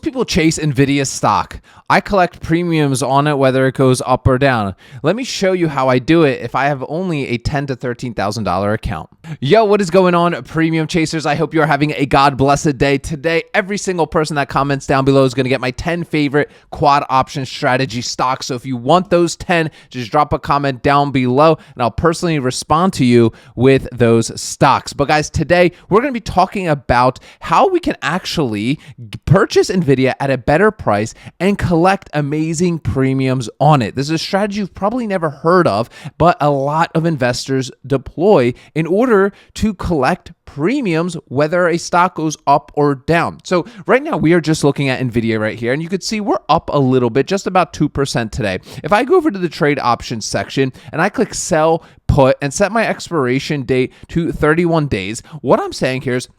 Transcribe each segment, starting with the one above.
people chase NVIDIA stock. I collect premiums on it whether it goes up or down. Let me show you how I do it if I have only a $10,000 to $13,000 account. Yo, what is going on, premium chasers? I hope you are having a God-blessed day. Today, every single person that comments down below is going to get my 10 favorite quad option strategy stocks. So if you want those 10, just drop a comment down below and I'll personally respond to you with those stocks. But guys, today we're going to be talking about how we can actually purchase NVIDIA at a better price and collect amazing premiums on it. This is a strategy you've probably never heard of, but a lot of investors deploy in order to collect premiums whether a stock goes up or down. So right now we are just looking at NVIDIA right here, and you can see we're up a little bit, just about 2% today. If I go over to the trade options section and I click sell put and set my expiration date to 31 days, what I'm saying here is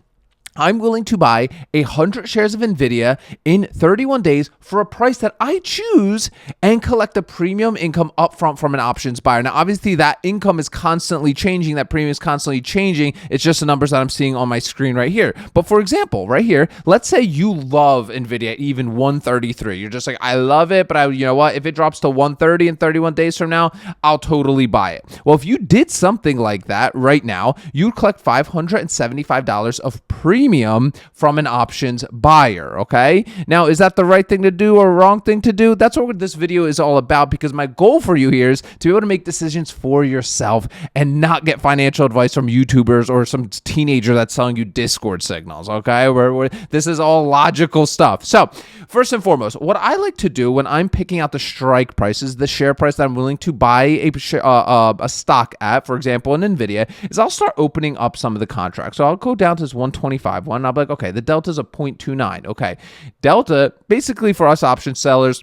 I'm willing to buy 100 shares of NVIDIA in 31 days for a price that I choose and collect a premium income upfront from an options buyer. Now, obviously, that income is constantly changing. That premium is constantly changing. It's just the numbers that I'm seeing on my screen right here. But for example, right here, let's say you love NVIDIA, even 133. You're just like, I love it, but you know what? If it drops to 130 in 31 days from now, I'll totally buy it. Well, if you did something like that right now, you'd collect $575 of premium from an options buyer, okay? Now, is that the right thing to do or wrong thing to do? That's what this video is all about, because my goal for you here is to be able to make decisions for yourself and not get financial advice from YouTubers or some teenager that's selling you Discord signals, okay? This is all logical stuff. So, first and foremost, what I like to do when I'm picking out the strike price, is the share price that I'm willing to buy a stock at, for example, in NVIDIA, is I'll start opening up some of the contracts. So I'll go down to this 125 one. I'll be like, okay, the delta is a 0.29. Okay, delta, basically for us option sellers,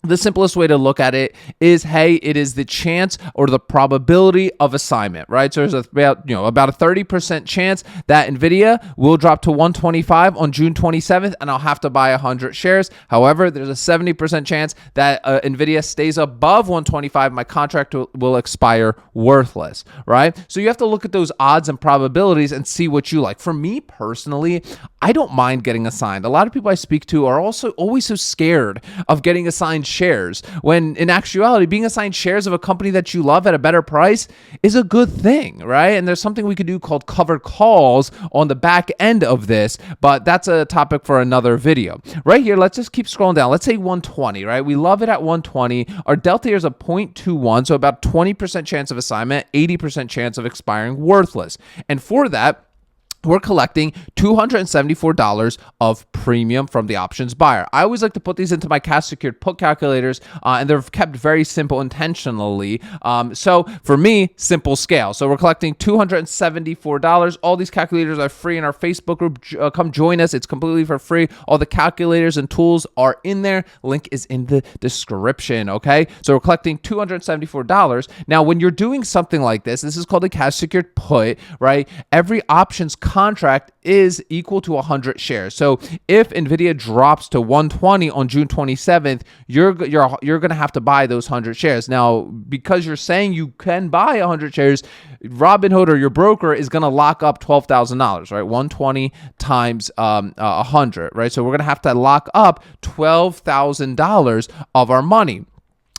the simplest way to look at it is, hey, it is the chance or the probability of assignment, right? So there's about a 30% chance that NVIDIA will drop to 125 on June 27th, and I'll have to buy 100 shares. However, there's a 70% chance that NVIDIA stays above 125. My contract will expire worthless, right? So you have to look at those odds and probabilities and see what you like. For me personally, I don't mind getting assigned. A lot of people I speak to are also always so scared of getting assigned shares, when in actuality, being assigned shares of a company that you love at a better price is a good thing, right? And there's something we could do called covered calls on the back end of this, but that's a topic for another video. Right here, let's just keep scrolling down. Let's say 120, right? We love it at 120. Our delta here is a 0.21, so about 20% chance of assignment, 80% chance of expiring worthless. And for that, we're collecting $274 of premium from the options buyer. I always like to put these into my cash secured put calculators, and they're kept very simple intentionally. So for me, simple scale. So we're collecting $274. All these calculators are free in our Facebook group. Come join us. It's completely for free. All the calculators and tools are in there. Link is in the description, okay? So we're collecting $274. Now, when you're doing something like this is called a cash secured put, right? Every options contract is equal to 100 shares. So if NVIDIA drops to 120 on June 27th, you're going to have to buy those 100 shares. Now, because you're saying you can buy 100 shares, Robinhood or your broker is going to lock up $12,000, right? 120 times 100, right? So we're going to have to lock up $12,000 of our money.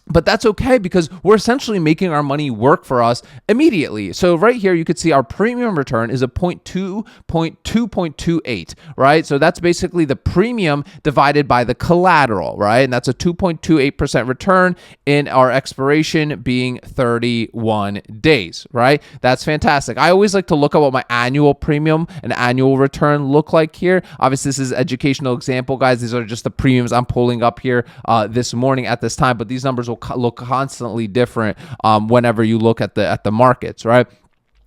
But that's okay, because we're essentially making our money work for us immediately. So right here, you could see our premium return is a 2.28, right? So that's basically the premium divided by the collateral, right? And that's a 2.28% return in our expiration being 31 days, right? That's fantastic. I always like to look at what my annual premium and annual return look like here. Obviously, this is an educational example, guys. These are just the premiums I'm pulling up here this morning at this time, but these numbers will look constantly different whenever you look at the markets, right?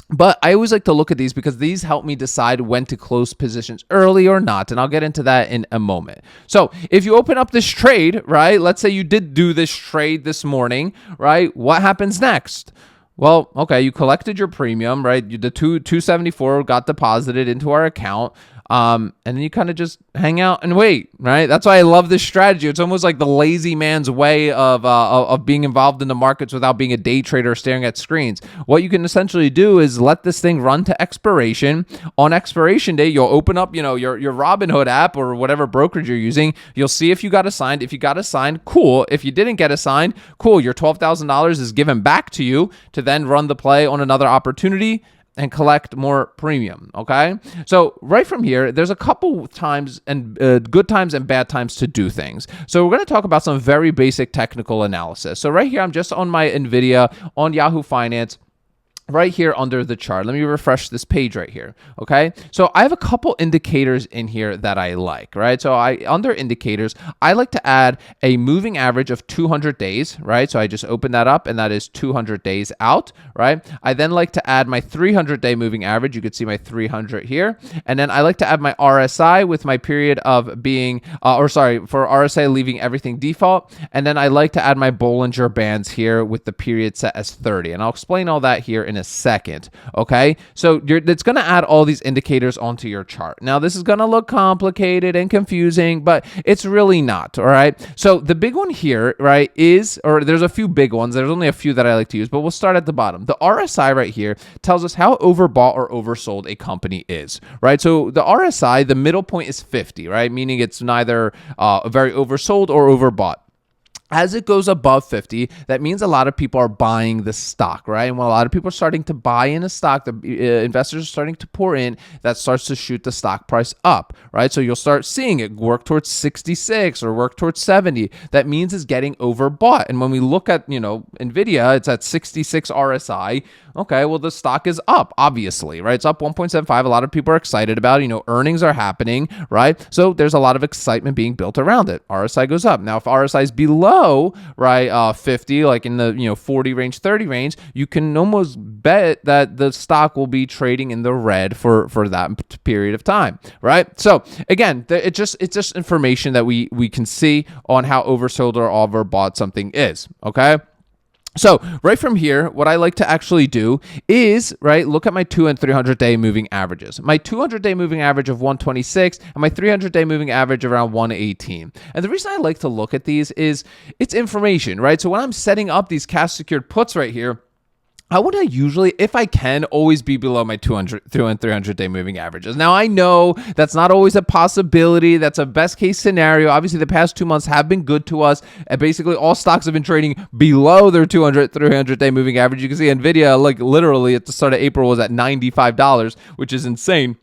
But I always like to look at these because these help me decide when to close positions early or not, and I'll get into that in a moment. So if you open up this trade, right, let's say you did do this trade this morning, right, what happens next? Well, okay, you collected your premium, right? The 274 got deposited into our account. And then you kind of just hang out and wait, right? That's why I love this strategy. It's almost like the lazy man's way of being involved in the markets without being a day trader or staring at screens. What you can essentially do is let this thing run to expiration. On expiration day, you'll open up, your Robinhood app or whatever brokerage you're using. You'll see if you got assigned. If you got assigned, cool. If you didn't get assigned, cool. Your $12,000 is given back to you to then run the play on another opportunity and collect more premium, okay? So right from here, there's a couple times and good times and bad times to do things. So we're gonna talk about some very basic technical analysis. So right here, I'm just on my NVDA on Yahoo Finance, right here under the chart. Let me refresh this page right here, okay? So I have a couple indicators in here that I like, right? So under indicators, I like to add a moving average of 200 days, right? So I just open that up and that is 200 days out, right? I then like to add my 300-day moving average. You can see my 300 here. And then I like to add my RSI with my period of being, for RSI leaving everything default. And then I like to add my Bollinger Bands here with the period set as 30. And I'll explain all that here in a second, okay? So it's going to add all these indicators onto your chart. Now, this is going to look complicated and confusing, but it's really not, all right? So the big one here, right, there's a few big ones. There's only a few that I like to use, but we'll start at the bottom. The RSI right here tells us how overbought or oversold a company is, right? So the RSI, the middle point is 50, right? Meaning it's neither very oversold or overbought. As it goes above 50, that means a lot of people are buying the stock, right? And when a lot of people are starting to buy in a stock, the investors are starting to pour in, that starts to shoot the stock price up, right? So you'll start seeing it work towards 66 or work towards 70. That means it's getting overbought. And when we look at, NVIDIA, it's at 66 RSI. Okay, well, the stock is up, obviously, right? It's up 1.75. A lot of people are excited about it. Earnings are happening, right? So there's a lot of excitement being built around it. RSI goes up. Now, if RSI is below, right, 50, like in the 40 range, 30 range, you can almost bet that the stock will be trading in the red for that period of time, right? So again, it's just information that we can see on how oversold or overbought something is, okay? So right from here, what I like to actually do is, right, look at my 200 and 300-day moving averages. My 200-day moving average of 126 and my 300-day moving average around 118. And the reason I like to look at these is it's information, right? So when I'm setting up these cash secured puts right here, I want to usually, if I can, always be below my 200 and 300-day moving averages. Now, I know that's not always a possibility. That's a best case scenario. Obviously, the past 2 months have been good to us. And basically, all stocks have been trading below their 200, 300-day moving average. You can see NVIDIA, like literally at the start of April, was at $95, which is insane.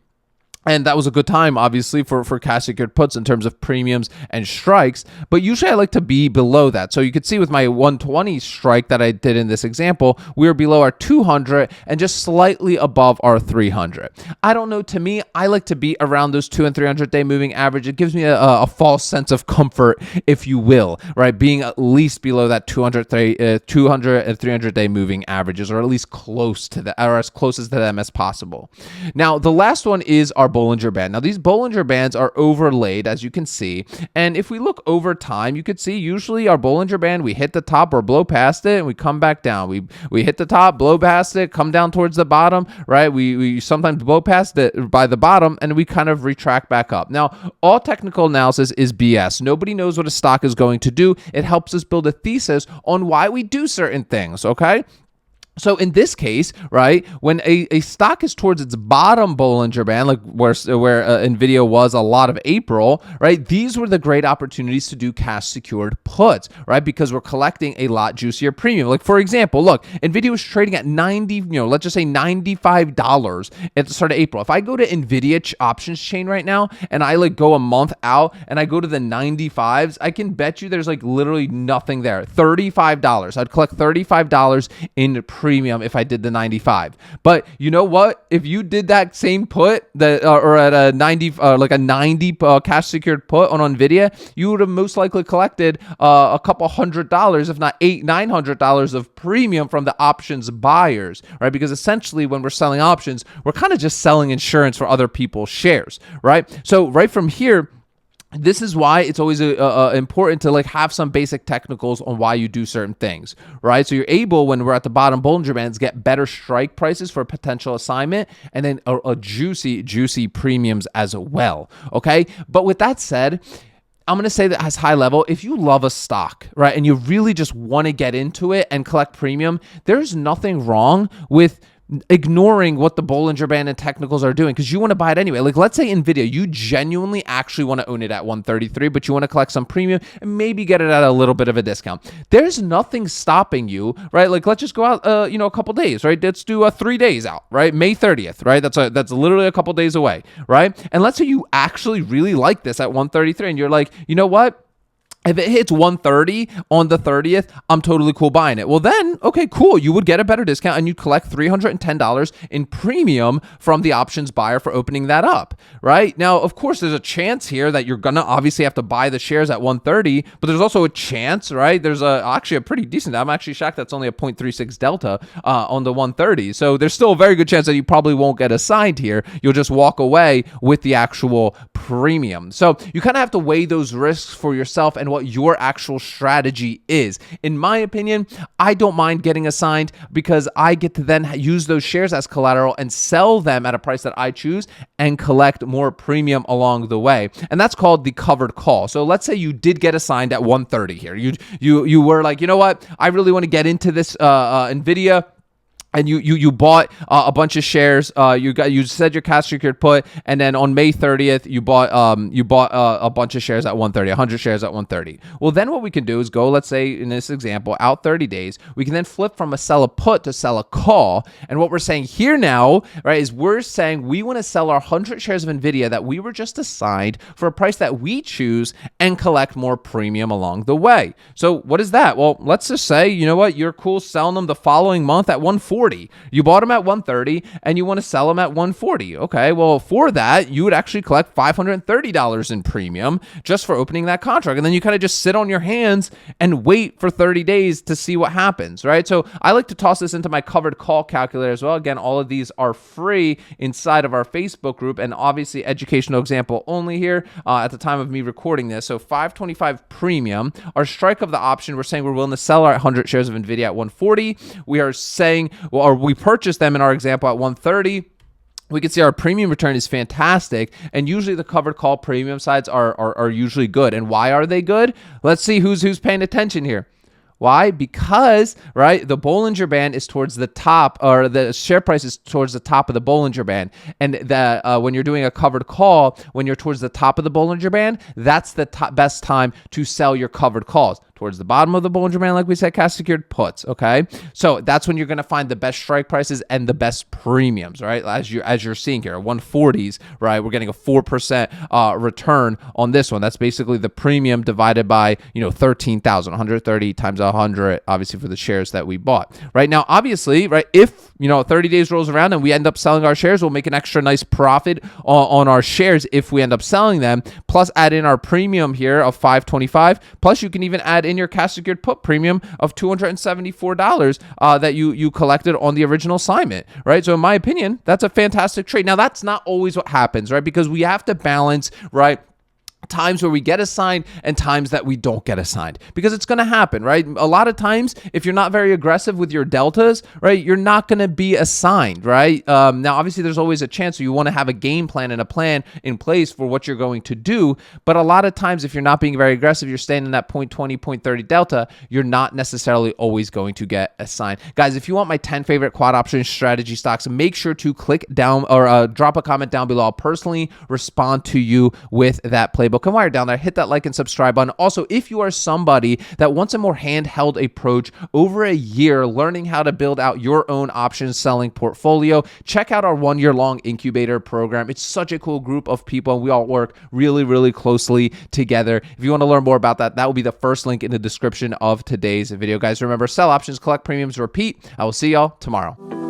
And that was a good time, obviously, for cash secured puts in terms of premiums and strikes. But usually I like to be below that. So you could see with my 120 strike that I did in this example, we were below our 200 and just slightly above our 300. I don't know. To me, I like to be around those 200 and 300-day moving average. It gives me a false sense of comfort, if you will, right? Being at least below that 200 and 300-day moving averages, or at least close to that, or as close as to them as possible. Now, the last one is our Bollinger Band. Now, these Bollinger Bands are overlaid, as you can see. And if we look over time, you could see usually our Bollinger Band, we hit the top or blow past it, and we come back down. We hit the top, blow past it, come down towards the bottom, right? We sometimes blow past it by the bottom, and we kind of retract back up. Now, all technical analysis is BS. Nobody knows what a stock is going to do. It helps us build a thesis on why we do certain things, okay? So in this case, right, when a stock is towards its bottom Bollinger Band, like where NVIDIA was a lot of April, right, these were the great opportunities to do cash secured puts, right, because we're collecting a lot juicier premium. Like, for example, look, NVIDIA was trading at let's just say $95 at the start of April. If I go to NVIDIA options chain right now and I like go a month out and I go to the 95s, I can bet you there's like literally nothing there. $35. I'd collect $35 in premium if I did the 95. But you know what? If you did that same put or at a 90 cash secured put on NVIDIA, you would have most likely collected a couple $100, if not $900 of premium from the options buyers, right? Because essentially when we're selling options, we're kind of just selling insurance for other people's shares, right? So right from here, this is why it's always important to like have some basic technicals on why you do certain things, right? So you're able, when we're at the bottom Bollinger Bands, get better strike prices for a potential assignment, and then a juicy premiums as well, okay? But with that said, I'm going to say that as high level, if you love a stock, right, and you really just want to get into it and collect premium, there's nothing wrong with ignoring what the Bollinger Band and technicals are doing, because you want to buy it anyway. Like, let's say NVIDIA, you genuinely actually want to own it at 133, but you want to collect some premium and maybe get it at a little bit of a discount. There's nothing stopping you, right? Like, let's just go out, a couple days, right? Let's do 3 days out, right? May 30th, right? That's literally a couple days away, right? And let's say you actually really like this at 133, and you're like, you know what? If it hits 130 on the 30th, I'm totally cool buying it. Well, then, okay, cool. You would get a better discount and you'd collect $310 in premium from the options buyer for opening that up, right? Now, of course, there's a chance here that you're going to obviously have to buy the shares at 130, but there's also a chance, right? There's actually a pretty decent, I'm actually shocked that's only a 0.36 delta on the 130. So there's still a very good chance that you probably won't get assigned here. You'll just walk away with the actual premium. So you kind of have to weigh those risks for yourself and what your actual strategy is. In my opinion, I don't mind getting assigned because I get to then use those shares as collateral and sell them at a price that I choose and collect more premium along the way. And that's called the covered call. So let's say you did get assigned at 130 here. You were like, you know what? I really want to get into this NVIDIA. And you bought a bunch of shares. You said your cash secured put, and then on May 30th you bought a bunch of shares at 130, 100 shares at 130. Well, then what we can do is go, let's say in this example, out 30 days. We can then flip from a sell a put to sell a call. And what we're saying here now, right, is we're saying we want to sell our 100 shares of NVIDIA that we were just assigned for a price that we choose and collect more premium along the way. So what is that? Well, let's just say, you know what, you're cool selling them the following month at 140. You bought them at 130 and you want to sell them at 140. Okay, well, for that, you would actually collect $530 in premium just for opening that contract. And then you kind of just sit on your hands and wait for 30 days to see what happens, right? So I like to toss this into my covered call calculator as well. Again, all of these are free inside of our Facebook group, and obviously educational example only here at the time of me recording this. So 525 premium, our strike of the option, we're saying we're willing to sell our 100 shares of NVIDIA at 140. We are saying, or we purchased them in our example at 130. We can see our premium return is fantastic, and usually the covered call premium sides are usually good. And why are they good? Let's see who's paying attention here. Why? Because, right, the Bollinger Band is towards the top, or the share price is towards the top of the Bollinger Band. And when you're doing a covered call, when you're towards the top of the Bollinger Band, that's the best time to sell your covered calls. Towards the bottom of the Bollinger Band, like we said, cash secured puts, okay? So that's when you're going to find the best strike prices and the best premiums, right? As you're seeing here, 140s, right? We're getting a 4% return on this one. That's basically the premium divided by, 13,000, 130 times 100, obviously for the shares that we bought. Right now, obviously, right, if 30 days rolls around and we end up selling our shares, we'll make an extra nice profit on our shares if we end up selling them, plus add in our premium here of 525, plus you can even add in your cash secured put premium of $274 that you collected on the original assignment, right? So in my opinion, that's a fantastic trade. Now, that's not always what happens, right? Because we have to balance, right, times where we get assigned and times that we don't get assigned, because it's going to happen, right? A lot of times, if you're not very aggressive with your deltas, right, you're not going to be assigned, right? Now, obviously, there's always a chance, so you want to have a game plan and a plan in place for what you're going to do. But a lot of times, if you're not being very aggressive, you're staying in that 0.20, 0.30 delta, you're not necessarily always going to get assigned. Guys, if you want my 10 favorite quad option strategy stocks, make sure to click down or drop a comment down below. I'll personally respond to you with that playbook. And while you're down there, hit that like and subscribe button. Also, if you are somebody that wants a more handheld approach over a year, learning how to build out your own options selling portfolio, check out our 1-year-long incubator program. It's such a cool group of people, and we all work really, really closely together. If you want to learn more about that, that will be the first link in the description of today's video. Guys, remember, sell options, collect premiums, repeat. I will see y'all tomorrow.